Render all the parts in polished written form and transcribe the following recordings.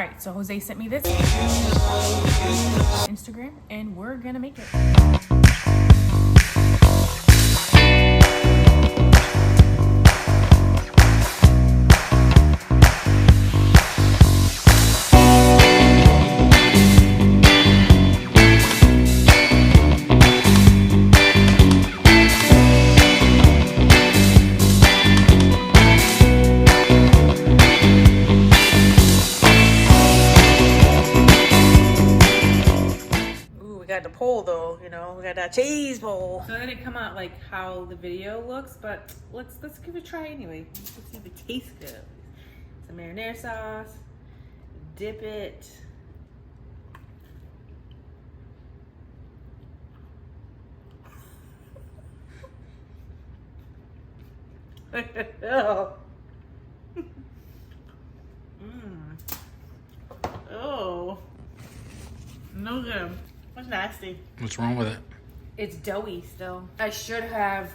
right, so Jose sent me this Instagram, and we're gonna make it. Got the pole though, you know, we got that cheese bowl. So it didn't come out like how the video looks, but let's give it a try anyway. Let's see if it tastes good. Some marinara sauce, dip it. Oh. Oh. No good. That's nasty. What's wrong with it? It's doughy still. I should have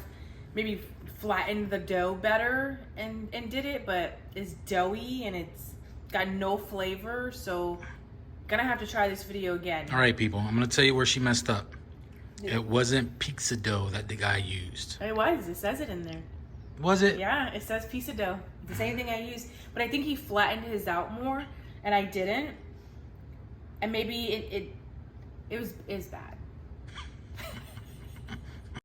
maybe flattened the dough better and did it, but it's doughy and it's got no flavor, so gonna have to try this video again. All right, people, I'm gonna tell you where she messed up. It wasn't pizza dough that the guy used. It was. It says it in there. Was it? Yeah, it says pizza dough. The same thing I used, but I think he flattened his out more, and I didn't. And maybe it was bad.